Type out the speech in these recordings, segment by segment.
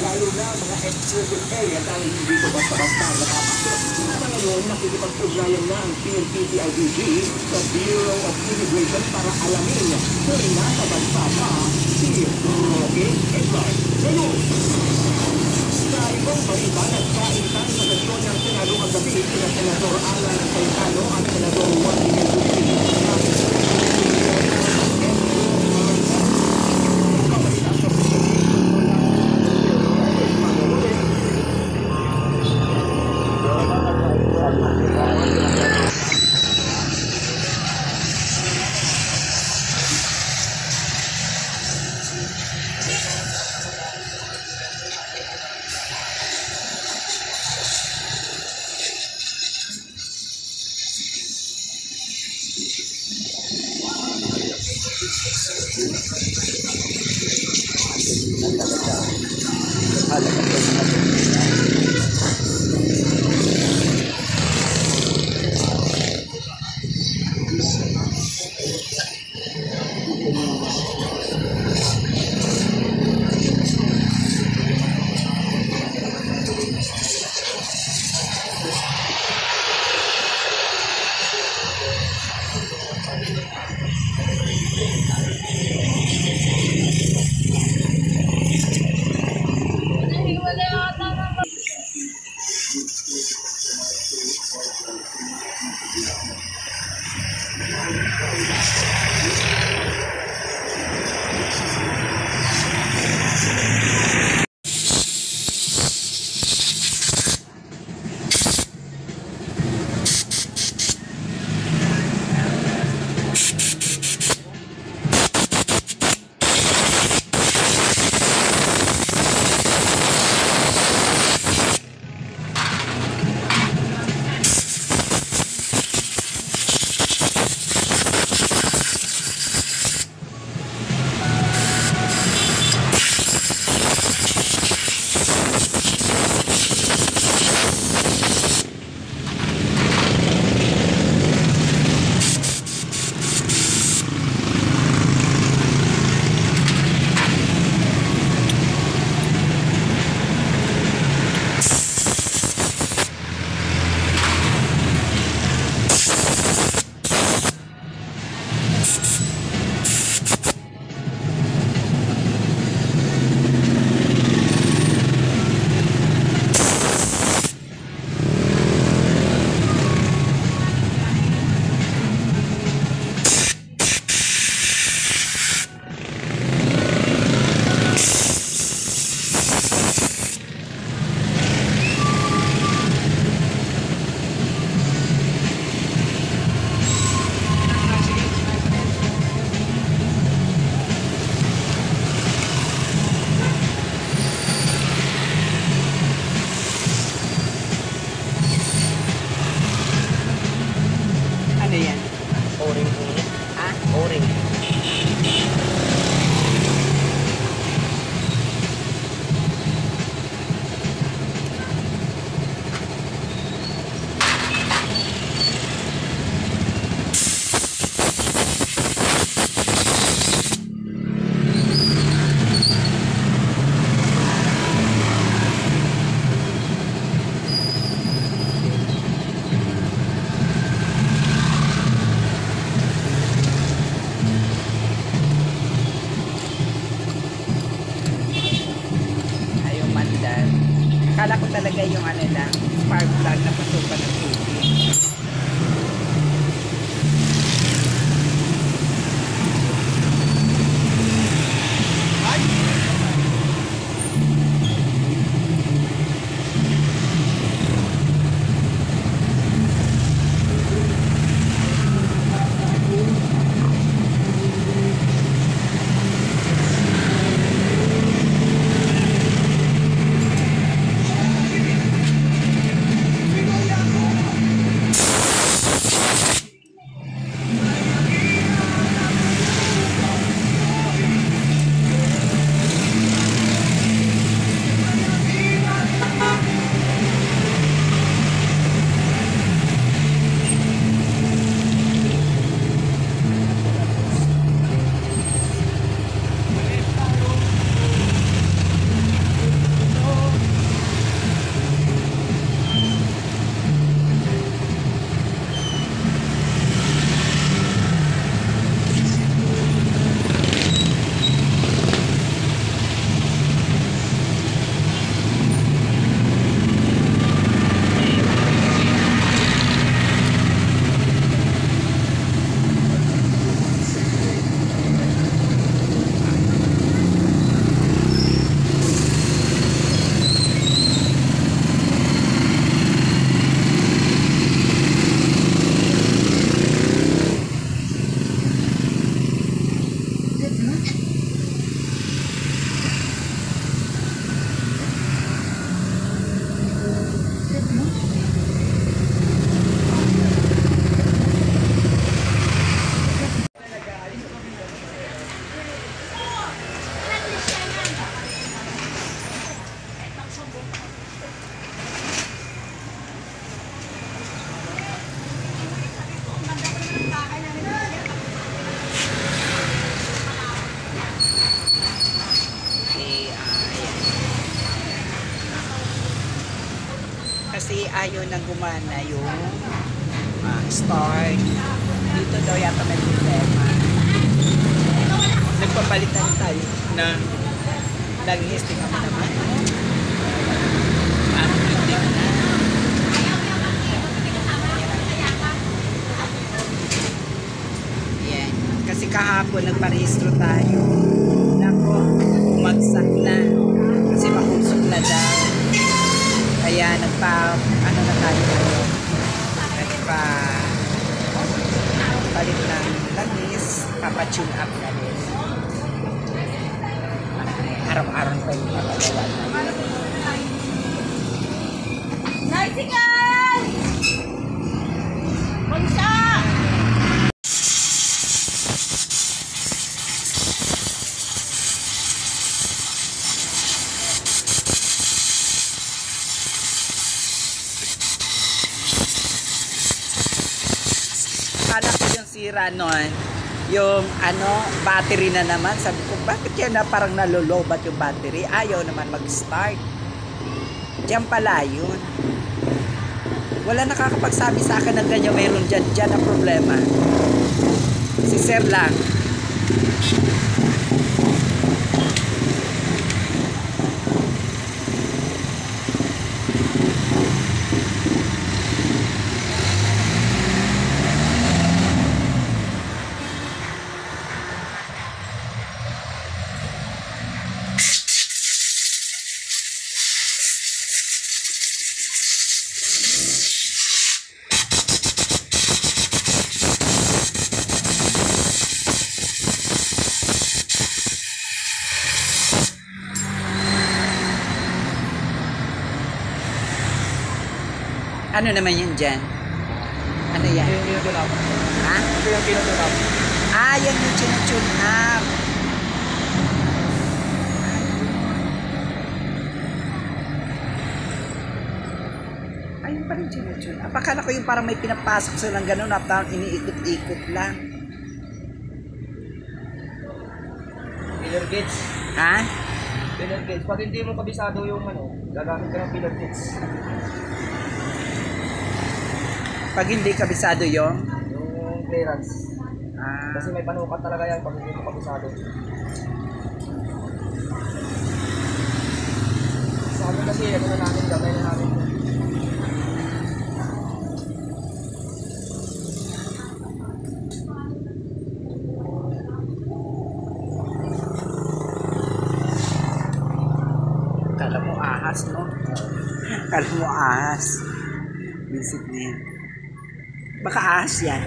lalo na mga exclusive area dahil hindi ko basta-basta nakapasok. Sa ngayon, nakikipag-ugnayan na ang PNP-TIDG sa Bureau of Immigration para alamin kung nasa bansa pa si Roque Edward. Ngayon, sa ibang balita, nagkaintan sa sesyon ng Senado kagabi sina Senador Alan Cayetano at Senador Juan Miguel Akala ko talaga yung ano lang, spark plug na pasukan ng tubig. Kasi ayaw na gumana yung start. Dito daw yata may problema. Nagpapalitan tayo na nag-listing kami naman. Parang hindi na. Yan. Kasi kahapon nagparehistro tayo. Nako, umagsak na. Kasi makusok na daw. Kaya ano na tayo ngayon, palit ng langis, papatune up na rin. Araw-araw pa yung papagawa na. Bicycle! Magsa! Akala ko yung sira nun, yung battery na naman. Sabi ko, bakit yan na parang nalolobat yung battery? Ayaw naman mag-start. Diyan pala yun. Wala nakakapagsabi sa akin ng ganyan, mayroon dyan ang problema. Si Sir lang. Ano naman yun dyan? Ano yan? Yung tinutulap. Ha? Ito yung tinutulap. Yan yung tune up. Ayun pa rin tune up. Akala ko yung parang may pinapasok silang ganun, up down, iniikot-ikot lang. Pillar gates. Ha? Pillar gates. Pag hindi mo kabisado yung gagamit ka ng pillar gates. Pag hindi kabisado yung Clearance. Ah. Kasi may panukat talaga yan pag hindi mo kabisado. Sa amin kasi, ano na namin, gamay na namin. Kala mo ahas, no? Kala mo ahas. Visit na yan. Baka ahas yan.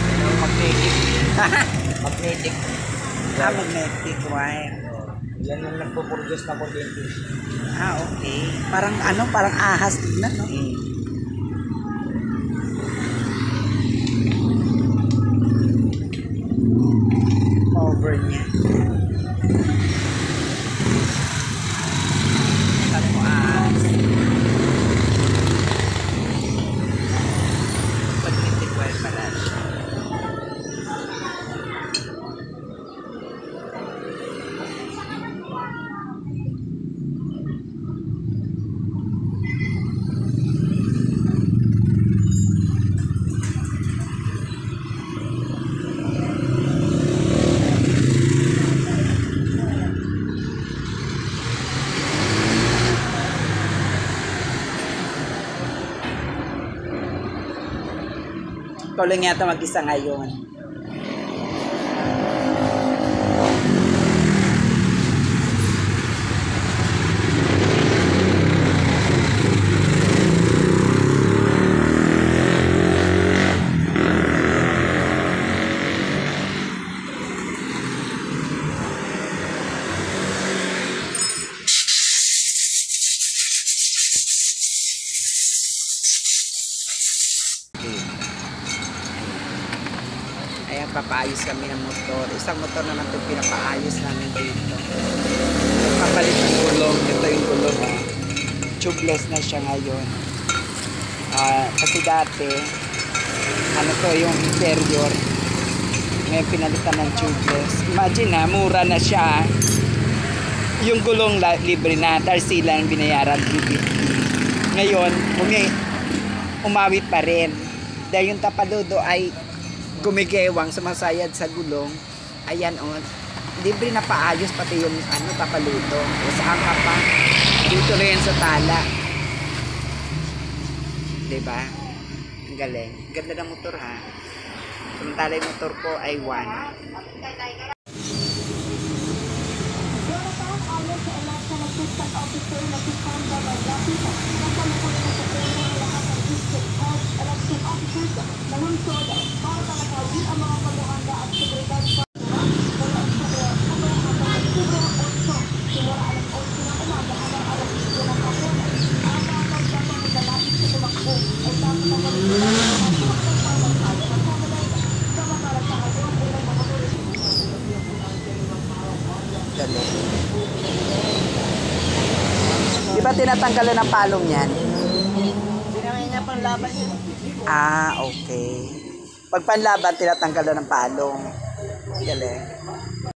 Ano, magnetic. Magnetic. Magnetic wire. Yan yung nagpo-produce na kuryente. Okay. Parang ahas tignan, no? Over niya. Kala mo ahas. Magnetic wire pala siya. Ikaw lang yata mag-isa ngayon. Nagpapaayos kami ng motor. Isang motor naman itong pinapaayos namin dito. Nagpapalit ng gulong. Ito yung gulong. Tubeless na siya ngayon. Kasi dati, ano to yung interior. Ngayon pinalitan ng tubeless. Imagine ha, mura na siya. Yung gulong libre na. Dahil sila ang binayaran 250. Ngayon, umawit pa rin. Dahil yung tapaludo ay gumigewang, sumasayad sa gulong. Ayan o. Libre na paayos pati yung tapaludo. O saan ka pa? Dito rin sa tala. Diba? Ang galing. Ganda ng motor ha. Samantala yung motor ko ay 1. Di ba tinatanggalan ng palong yan? Ginamay niya pang laban niya. Okay. Pag panlaban, tinatanggalan ng palong. Galing.